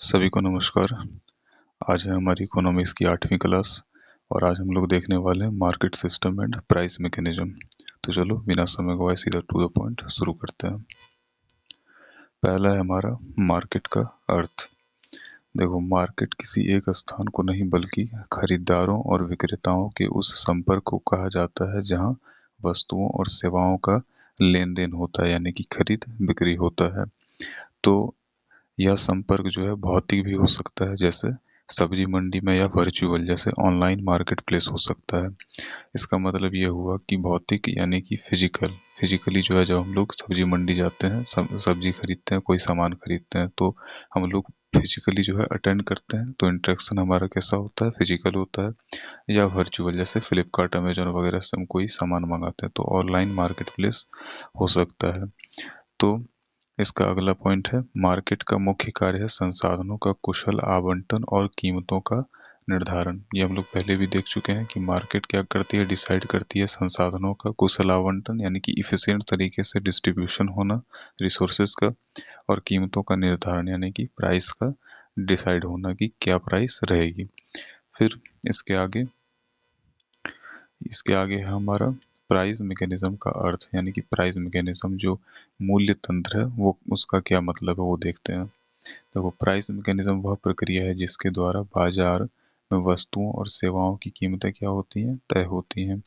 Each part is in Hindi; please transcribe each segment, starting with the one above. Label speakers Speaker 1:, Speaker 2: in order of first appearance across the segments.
Speaker 1: सभी को नमस्कार। आज है हमारी इकोनॉमिक्स की 8वीं क्लास और आज हम लोग देखने वाले हैं market system and price mechanism. तो चलो बिना समय गवाए सीधा टू द पॉइंट शुरू करते हैं। पहला है हमारा मार्केट का अर्थ। देखो, मार्केट किसी एक स्थान को नहीं बल्कि खरीदारों और विक्रेताओं के उस संपर्क को कहा जाता है जहां वस्तुओं और सेवाओं का लेन देन होता है, यानी कि खरीद बिक्री होता है। तो यह संपर्क जो है भौतिक भी हो सकता है, जैसे सब्जी मंडी में, या वर्चुअल जैसे ऑनलाइन मार्केट प्लेस हो सकता है। इसका मतलब ये हुआ कि भौतिक यानी कि फिजिकली जो है, जब हम लोग सब्जी मंडी जाते हैं, सब्जी खरीदते हैं, कोई सामान खरीदते हैं, तो हम लोग फिजिकली जो है अटेंड करते हैं, तो इंटरेक्शन हमारा कैसा होता है, फिजिकल होता है। या वर्चुअल जैसे फ्लिपकार्ट, अमेजोन वगैरह से हम कोई सामान मंगाते हैं, तो ऑनलाइन मार्केट प्लेस हो सकता है। तो इसका अगला पॉइंट है, मार्केट का मुख्य कार्य है संसाधनों का कुशल आवंटन और कीमतों का निर्धारण। ये हम लोग पहले भी देख चुके हैं कि मार्केट क्या करती है, डिसाइड करती है संसाधनों का कुशल आवंटन, यानी कि इफिशिएंट तरीके से डिस्ट्रीब्यूशन होना रिसोर्सेज का, और कीमतों का निर्धारण यानी कि प्राइस का डिसाइड होना कि क्या प्राइस रहेगी। फिर इसके आगे है हमारा प्राइस मैकेनिज्म का अर्थ, यानी कि प्राइस मैकेनिज्म जो मूल्य तंत्र है, वो उसका क्या मतलब है वो देखते हैं। देखो, प्राइस मैकेनिज्म वह प्रक्रिया है जिसके द्वारा बाजार में वस्तुओं और सेवाओं की कीमतें क्या होती हैं, तय होती हैं।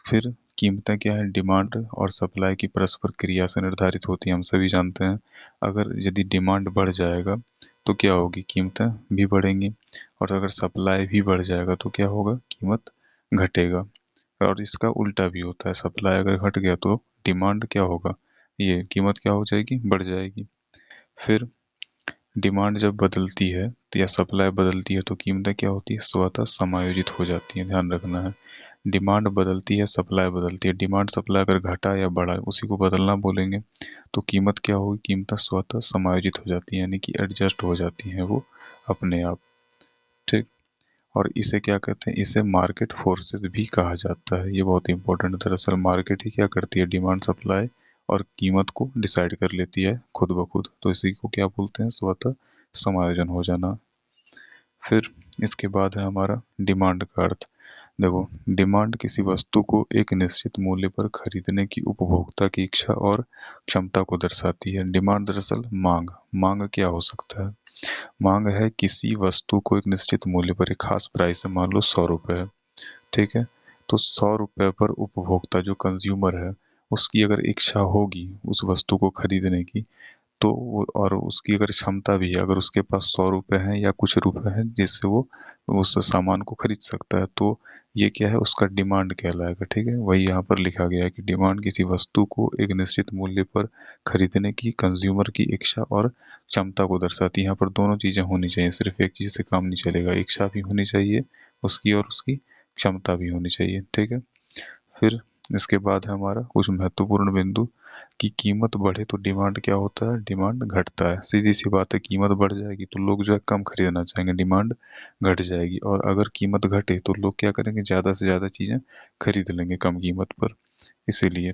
Speaker 1: फिर कीमतें क्या है, डिमांड और सप्लाई की परस्पर क्रिया से निर्धारित होती हैं। हम सभी जानते हैं, अगर यदि डिमांड बढ़ जाएगा तो क्या होगी, कीमतें भी बढ़ेंगी, और अगर सप्लाई भी बढ़ जाएगा तो क्या होगा, कीमत घटेगा। और इसका उल्टा भी होता है, सप्लाई अगर घट गया तो डिमांड क्या होगा, ये कीमत क्या हो जाएगी, बढ़ जाएगी। फिर डिमांड जब बदलती है तो या सप्लाई बदलती है तो कीमतें क्या होती है, स्वतः समायोजित हो जाती है। ध्यान रखना है, डिमांड बदलती है, सप्लाई बदलती है। डिमांड सप्लाई अगर घटा या बढ़ा, उसी को बदलना बोलेंगे, तो कीमत क्या होगी, कीमतें स्वतः समायोजित हो जाती है, यानी कि एडजस्ट हो जाती हैं वो अपने आप। ठीक। और इसे क्या कहते हैं, इसे मार्केट फोर्सेस भी कहा जाता है। ये बहुत इंपॉर्टेंट है। दरअसल मार्केट ही क्या करती है, डिमांड सप्लाई और कीमत को डिसाइड कर लेती है खुद ब खुद। तो इसी को क्या बोलते हैं, स्वतः समायोजन हो जाना। फिर इसके बाद है हमारा डिमांड का अर्थ। देखो, डिमांड किसी वस्तु को एक निश्चित मूल्य पर खरीदने की उपभोक्ता की इच्छा और क्षमता को दर्शाती है। डिमांड दरअसल मांग मांग क्या हो सकता है, मांग है किसी वस्तु को एक निश्चित मूल्य पर, एक खास प्राइस है, मान लो 100 रुपये है, ठीक है। तो 100 रुपये पर उपभोक्ता जो कंज्यूमर है, उसकी अगर इच्छा होगी उस वस्तु को खरीदने की, तो वो, और उसकी अगर क्षमता भी है, अगर उसके पास 100 रुपये हैं या कुछ रुपए हैं जिससे वो उस सामान को खरीद सकता है, तो ये क्या है, उसका डिमांड कहलाएगा। ठीक है, वही यहाँ पर लिखा गया है कि डिमांड किसी वस्तु को एक निश्चित मूल्य पर खरीदने की कंज्यूमर की इच्छा और क्षमता को दर्शाती है। यहाँ पर दोनों चीजें होनी चाहिए, सिर्फ एक चीज से काम नहीं चलेगा, इच्छा भी होनी चाहिए उसकी और उसकी क्षमता भी होनी चाहिए। ठीक है। फिर इसके बाद है हमारा कुछ महत्वपूर्ण बिंदु कि कीमत बढ़े तो डिमांड क्या होता है, डिमांड घटता है। सीधी सी बात है, कीमत बढ़ जाएगी तो लोग जो है कम खरीदना चाहेंगे, डिमांड घट जाएगी। और अगर कीमत घटे तो लोग क्या करेंगे, ज़्यादा से ज़्यादा चीज़ें खरीद लेंगे कम कीमत पर। इसीलिए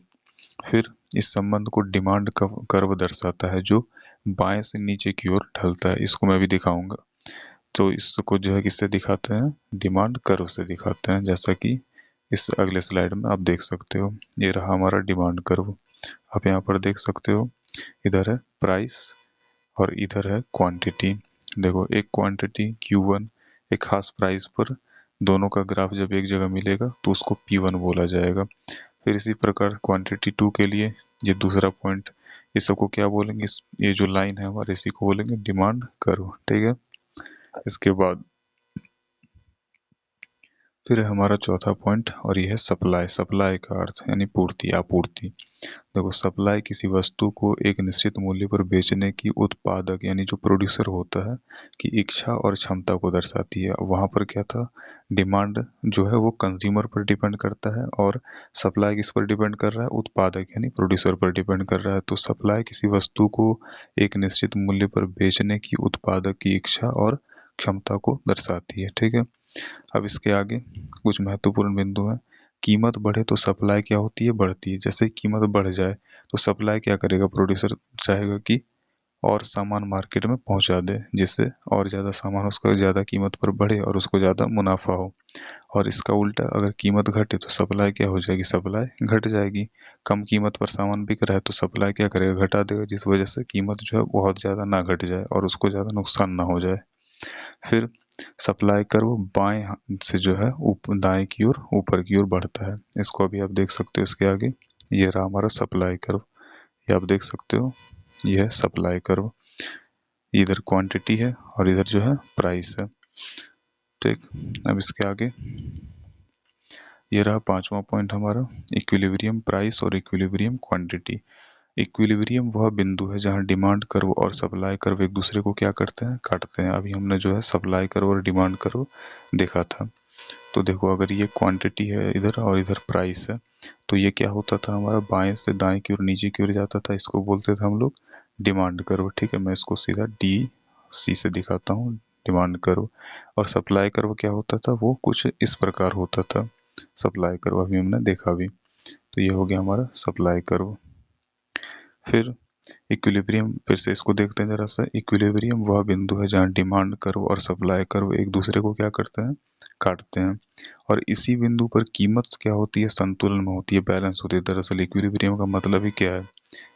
Speaker 1: फिर इस संबंध को डिमांड कर्व दर्शाता है, जो बाएं से नीचे की ओर ढलता है। इसको मैं भी दिखाऊंगा। तो इसको जो है किससे दिखाते हैं, डिमांड कर्व से दिखाते हैं, जैसा कि इस अगले स्लाइड में आप देख सकते हो। ये रहा हमारा डिमांड कर्व। आप यहाँ पर देख सकते हो, इधर है प्राइस और इधर है क्वांटिटी। देखो, एक क्वांटिटी Q1 एक खास प्राइस पर, दोनों का ग्राफ जब एक जगह मिलेगा तो उसको P1 बोला जाएगा। फिर इसी प्रकार क्वांटिटी 2 के लिए ये दूसरा पॉइंट, ये सबको क्या बोलेंगे, ये जो लाइन है हमारे, इसी को बोलेंगे डिमांड कर्व। ठीक है। इसके बाद फिर है हमारा चौथा पॉइंट, और यह है सप्लाई। सप्लाई का अर्थ यानी पूर्ति, आपूर्ति। देखो, सप्लाई किसी वस्तु को एक निश्चित मूल्य पर बेचने की उत्पादक यानी जो प्रोड्यूसर होता है की इच्छा और क्षमता को दर्शाती है। वहां पर क्या था, डिमांड जो है वो कंज्यूमर पर डिपेंड करता है, और सप्लाई किस पर डिपेंड कर रहा है, उत्पादक यानी प्रोड्यूसर पर डिपेंड कर रहा है। तो सप्लाई किसी वस्तु को एक निश्चित मूल्य पर बेचने की उत्पादक की इच्छा और क्षमता को दर्शाती है। ठीक है। अब इसके आगे कुछ महत्वपूर्ण बिंदु हैं। कीमत बढ़े तो सप्लाई क्या होती है, बढ़ती है। जैसे कीमत बढ़ जाए तो सप्लाई क्या करेगा, प्रोड्यूसर चाहेगा कि और सामान मार्केट में पहुंचा दे, जिससे और ज़्यादा सामान उसका ज़्यादा कीमत पर बढ़े और उसको ज़्यादा मुनाफा हो। और इसका उल्टा, अगर कीमत घटे तो सप्लाई क्या हो जाएगी, सप्लाई घट जाएगी। कम कीमत पर सामान बिक रहा है तो सप्लाई क्या करेगा, घटा देगा, जिस वजह से कीमत जो है बहुत ज़्यादा ना घट जाए और उसको ज़्यादा नुकसान ना हो जाए। फिर सप्लाई कर्व बाएं से जो है दाएं की ओर ऊपर की ओर बढ़ता है। इसको अभी आप देख सकते हो इसके आगे, ये रहा हमारा सप्लाई कर्व, ये आप देख सकते हो, ये है सप्लाई कर्व। इधर क्वांटिटी है और इधर जो है प्राइस है। ठीक, अब इसके आगे ये रहा पांचवा पॉइंट हमारा, इक्विलिब्रियम प्राइस और इक्विलिब्रियम क्वांटिटी। इक्विलिब्रियम वह बिंदु है जहां डिमांड कर्व और सप्लाई कर्व एक दूसरे को क्या करते हैं, काटते हैं। अभी हमने जो है सप्लाई कर्व और डिमांड कर्व देखा था। तो देखो, अगर ये क्वांटिटी है इधर और इधर प्राइस है, तो ये क्या होता था हमारा, बाएं से दाएं की ओर नीचे की ओर जाता था। इसको बोलते थे हम लोग डिमांड कर्व। ठीक है, मैं इसको सीधा DC से दिखाता हूँ, डिमांड कर्व। और सप्लाई कर्व क्या होता था, वो कुछ इस प्रकार होता था सप्लाई कर्व, अभी हमने देखा भी। तो ये हो गया हमारा सप्लाई कर्व। फिर इक्विलिब्रियम, फिर से इसको देखते हैं जरा सा। इक्विलिब्रियम वह बिंदु है जहां डिमांड कर्व और सप्लाई कर्व एक दूसरे को क्या करते हैं, काटते हैं। और इसी बिंदु पर कीमत क्या होती है, संतुलन में होती है, बैलेंस होती है। दरअसल इक्विलिब्रियम का मतलब ही क्या है,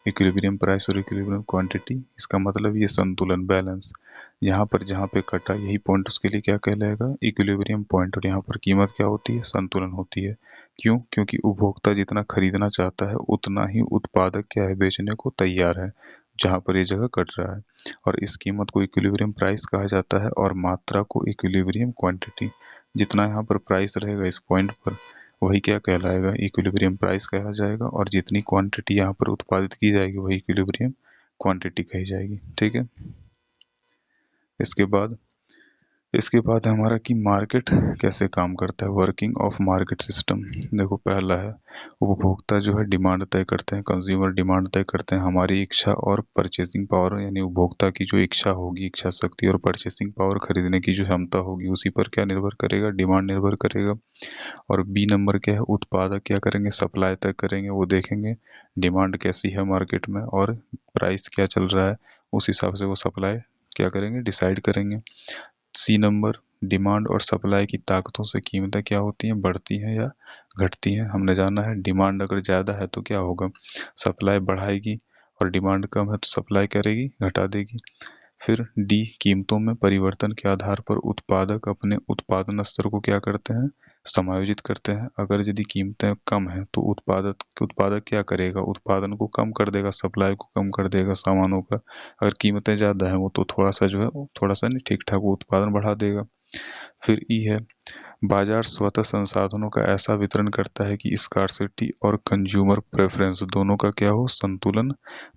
Speaker 1: इक्विलिब्रियम प्राइस और इक्विलिब्रियम क्वांटिटी, इसका मतलब ये संतुलन, बैलेंस। यहाँ पर जहाँ पे कटा यही पॉइंट उसके लिए क्या कहलाएगा, इक्विलिब्रियम पॉइंट। और यहाँ पर कीमत क्या होती है, संतुलन होती है। क्यों, क्योंकि उपभोक्ता जितना खरीदना चाहता है उतना ही उत्पादक क्या है, बेचने को तैयार है, जहाँ पर ये जगह कट रहा है। और इस कीमत को इक्विलिब्रियम प्राइस कहा जाता है और मात्रा को इक्विलिब्रियम क्वांटिटी। जितना यहाँ पर प्राइस रहेगा इस पॉइंट पर, वही क्या कहलाएगा, इक्विलिब्रियम प्राइस कहा जाएगा। और जितनी क्वांटिटी यहाँ पर उत्पादित की जाएगी वही इक्विलिब्रियम क्वांटिटी कही जाएगी। ठीक है, इसके बाद है हमारा कि मार्केट कैसे काम करता है, वर्किंग ऑफ मार्केट सिस्टम। देखो, पहला है उपभोक्ता जो है डिमांड तय करते हैं, कंज्यूमर डिमांड तय करते हैं, हमारी इच्छा और परचेसिंग पावर, यानी उपभोक्ता की जो इच्छा होगी, इच्छा शक्ति और परचेसिंग पावर, खरीदने की जो क्षमता होगी, उसी पर क्या निर्भर करेगा, डिमांड निर्भर करेगा। और बी नंबर क्या है, उत्पादक क्या करेंगे, सप्लाई तय करेंगे, वो देखेंगे डिमांड कैसी है मार्केट में और प्राइस क्या चल रहा है, उस हिसाब से वो सप्लाई क्या करेंगे, डिसाइड करेंगे। सी नंबर, डिमांड और सप्लाई की ताकतों से कीमतें क्या होती हैं, बढ़ती हैं या घटती हैं। हमने जाना है डिमांड अगर ज़्यादा है तो क्या होगा, सप्लाई बढ़ाएगी, और डिमांड कम है तो सप्लाई करेगी, घटा देगी। फिर डी, कीमतों में परिवर्तन के आधार पर उत्पादक अपने उत्पादन स्तर को क्या करते हैं, समायोजित करते हैं। अगर यदि कीमतें कम हैं तो उत्पादक क्या करेगा, उत्पादन को कम कर देगा, सप्लाई को कम कर देगा सामानों का। अगर कीमतें ज़्यादा हैं वो तो थोड़ा सा जो है, थोड़ा सा नहीं, ठीक ठाक वो उत्पादन बढ़ा देगा। फिर ई है, बाजार स्वतः संसाधनों का ऐसा वितरण करता है कि स्कार्सिटी और कंज्यूमर प्रेफरेंस दोनों का क्या हो, संतुलन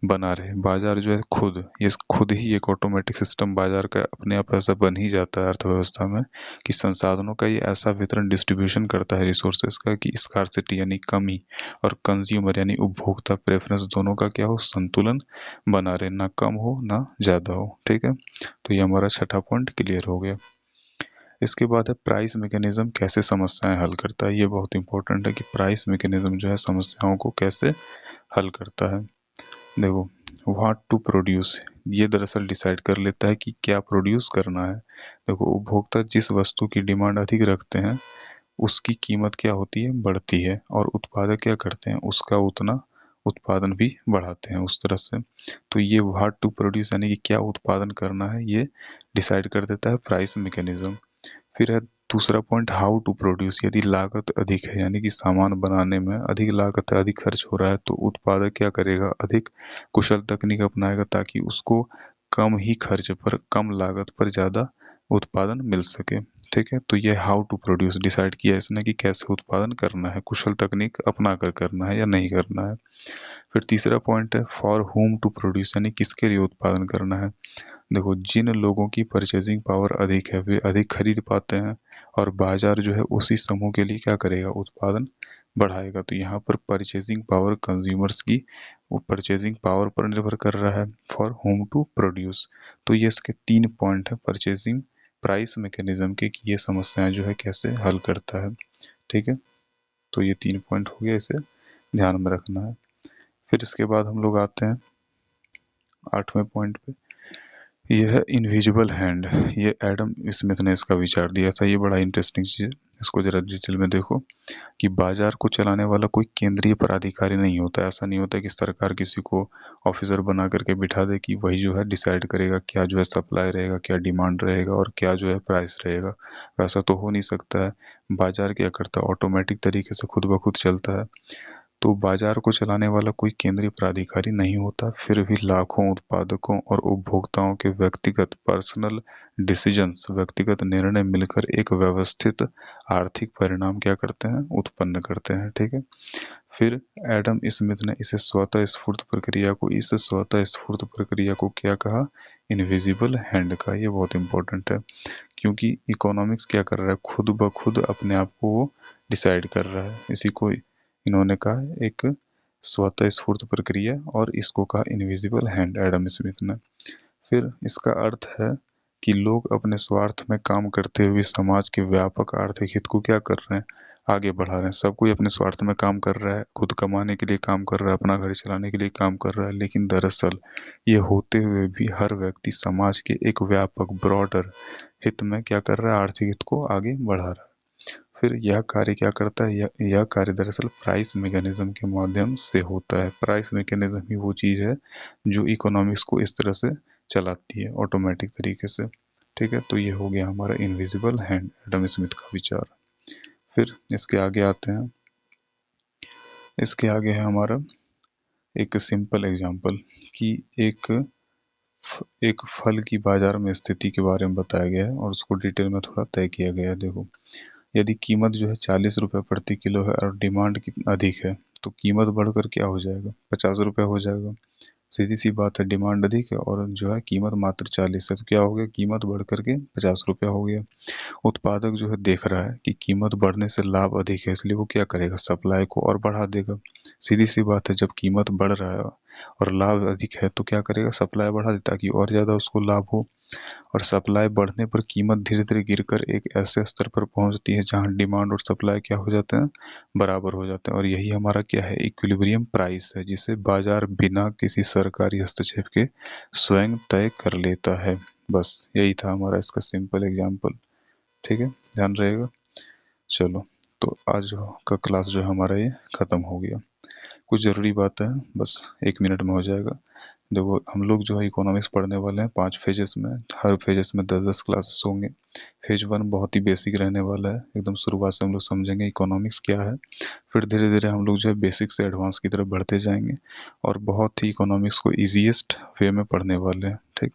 Speaker 1: बना रहे। बाजार जो है खुद ही एक ऑटोमेटिक सिस्टम बाजार का अपने आप ऐसा बन ही जाता है अर्थव्यवस्था में, कि संसाधनों का ये ऐसा वितरण, डिस्ट्रीब्यूशन करता है रिसोर्सेज का, कि स्कार्सिटी यानी कमी और कंज्यूमर यानी उपभोक्ता प्रेफरेंस दोनों का क्या हो, संतुलन बना रहे, ना कम हो ना ज़्यादा हो। ठीक है, तो ये हमारा छठा पॉइंट क्लियर हो गया। इसके बाद है प्राइस मैकेनिज्म कैसे समस्याएं हल करता है। ये बहुत इंपॉर्टेंट है कि प्राइस मैकेनिज्म जो है समस्याओं को कैसे हल करता है। देखो, व्हाट टू प्रोड्यूस, ये दरअसल डिसाइड कर लेता है कि क्या प्रोड्यूस करना है। देखो, उपभोक्ता जिस वस्तु की डिमांड अधिक रखते हैं उसकी कीमत क्या होती है, बढ़ती है, और उत्पादक क्या करते हैं, उसका उतना उत्पादन भी बढ़ाते हैं उस तरह से। तो ये व्हाट टू प्रोड्यूस यानी कि क्या उत्पादन करना है, ये डिसाइड कर देता है प्राइस मैकेनिज्म। फिर है दूसरा पॉइंट, हाउ टू प्रोड्यूस, यदि लागत अधिक है यानी कि सामान बनाने में अधिक लागत है, अधिक खर्च हो रहा है, तो उत्पादक क्या करेगा, अधिक कुशल तकनीक अपनाएगा ताकि उसको कम ही खर्च पर, कम लागत पर ज़्यादा उत्पादन मिल सके। ठीक है, तो ये हाउ टू प्रोड्यूस डिसाइड किया इसने कि कैसे उत्पादन करना है, कुशल तकनीक अपना कर करना है या नहीं करना है। फिर तीसरा पॉइंट है फॉर होम टू प्रोड्यूस, यानी किसके लिए उत्पादन करना है। देखो, जिन लोगों की परचेजिंग पावर अधिक है वे अधिक खरीद पाते हैं, और बाजार जो है उसी समूह के लिए क्या करेगा, उत्पादन बढ़ाएगा। तो यहाँ पर परचेजिंग पावर कंज्यूमर्स की वो परचेजिंग पावर पर निर्भर कर रहा है, फॉर होम टू प्रोड्यूस। तो ये इसके तीन पॉइंट है परचेजिंग प्राइस मैकेनिज्म के, कि ये समस्याएं जो है कैसे हल करता है। ठीक है, तो ये तीन पॉइंट हो गया, इसे ध्यान में रखना है। फिर इसके बाद हम लोग आते हैं आठवें पॉइंट पे, यह इनविजिबल हैंड, ये एडम स्मिथ ने इसका विचार दिया था। ये बड़ा इंटरेस्टिंग चीज़ है, इसको जरा डिटेल में देखो कि बाजार को चलाने वाला कोई केंद्रीय प्राधिकारी नहीं होता। ऐसा नहीं होता कि सरकार किसी को ऑफिसर बना करके बिठा दे कि वही जो है डिसाइड करेगा क्या जो है सप्लाई रहेगा, क्या डिमांड रहेगा और क्या जो है प्राइस रहेगा। वैसा तो हो नहीं सकता है। बाजार क्या करता है, ऑटोमेटिक तरीके से खुद ब खुद चलता है। तो बाजार को चलाने वाला कोई केंद्रीय प्राधिकारी नहीं होता, फिर भी लाखों उत्पादकों और उपभोक्ताओं के व्यक्तिगत पर्सनल डिसीजंस, व्यक्तिगत निर्णय मिलकर एक व्यवस्थित आर्थिक परिणाम क्या करते हैं, उत्पन्न करते हैं। ठीक है। फिर एडम स्मिथ ने इस स्वतः स्फूर्त प्रक्रिया को क्या कहा, इनविजिबल हैंड का। ये बहुत इंपॉर्टेंट है, क्योंकि इकोनॉमिक्स क्या कर रहा है, खुद ब खुद अपने आप को वो डिसाइड कर रहा है। इसी को इन्होंने कहा एक स्वतः स्फूर्त प्रक्रिया, और इसको कहा इनविजिबल हैंड, एडम स्मिथ ने। फिर इसका अर्थ है कि लोग अपने स्वार्थ में काम करते हुए समाज के व्यापक आर्थिक हित को क्या कर रहे हैं, आगे बढ़ा रहे हैं। सब कोई अपने स्वार्थ में काम कर रहा है, खुद कमाने के लिए काम कर रहा है, अपना घर चलाने के लिए काम कर रहा है, लेकिन दरअसल ये होते हुए भी हर व्यक्ति समाज के एक व्यापक ब्रॉडर हित में क्या कर रहा है, आर्थिक हित को आगे बढ़ा रहा है। फिर यह कार्य क्या करता है, यह कार्य दरअसल प्राइस मैकेनिज्म के माध्यम से होता है। प्राइस मैकेनिज्म ही वो चीज़ है जो इकोनॉमिक्स को इस तरह से चलाती है, ऑटोमेटिक तरीके से। ठीक है, तो ये हो गया हमारा इनविजिबल हैंड, एडम स्मिथ का विचार। फिर इसके आगे आते हैं, इसके आगे है हमारा एक सिंपल एग्जांपल कि एक फल की बाजार में स्थिति के बारे में बताया गया है और उसको डिटेल में थोड़ा तय किया गया है। देखो, यदि कीमत जो है 40 रुपये प्रति किलो है और डिमांड कितना अधिक है, तो कीमत बढ़कर क्या हो जाएगा, 50 रुपये हो जाएगा। सीधी सी बात है, डिमांड अधिक है और जो है कीमत मात्र 40 है, तो क्या हो गया, कीमत बढ़ करके 50 रुपया हो गया। उत्पादक जो है देख रहा है कि कीमत बढ़ने से लाभ अधिक है, इसलिए वो क्या करेगा, सप्लाई को और बढ़ा देगा। सीधी सी बात है, जब कीमत बढ़ रहा है और लाभ अधिक है तो क्या करेगा, सप्लाई बढ़ा देता ताकि और ज़्यादा उसको लाभ हो। और सप्लाई बढ़ने पर कीमत धीरे धीरे गिरकर एक ऐसे स्तर पर पहुंचती है जहां डिमांड और सप्लाई क्या हो जाते हैं, बराबर हो जाते हैं। और यही हमारा क्या है, इक्विलिब्रियम प्राइस है, जिसे बाजार बिना किसी सरकारी हस्तक्षेप के स्वयं तय कर लेता है। बस यही था हमारा इसका सिंपल एग्जाम्पल। ठीक है, ध्यान रहेगा। चलो, तो आज का क्लास जो है हमारा ये ख़त्म हो गया। कुछ ज़रूरी बात है, बस 1 मिनट में हो जाएगा। देखो, हम लोग जो है इकोनॉमिक्स पढ़ने वाले हैं 5 फेजेस में, हर फेजेस में 10-10 क्लासेस होंगे। फेज 1 बहुत ही बेसिक रहने वाला है, एकदम शुरुआत से हम लोग समझेंगे इकोनॉमिक्स क्या है। फिर धीरे धीरे हम लोग जो है बेसिक से एडवांस की तरफ बढ़ते जाएंगे और बहुत ही इकोनॉमिक्स को ईजीएस्ट वे में पढ़ने वाले हैं। ठीक,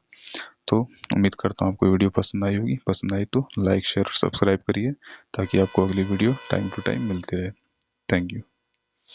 Speaker 1: तो उम्मीद करता हूँ आपको वीडियो पसंद आई होगी। पसंद आई तो लाइक शेयर और सब्सक्राइब करिए ताकि आपको अगली वीडियो टाइम टू टाइम मिलती रहे। Thank you.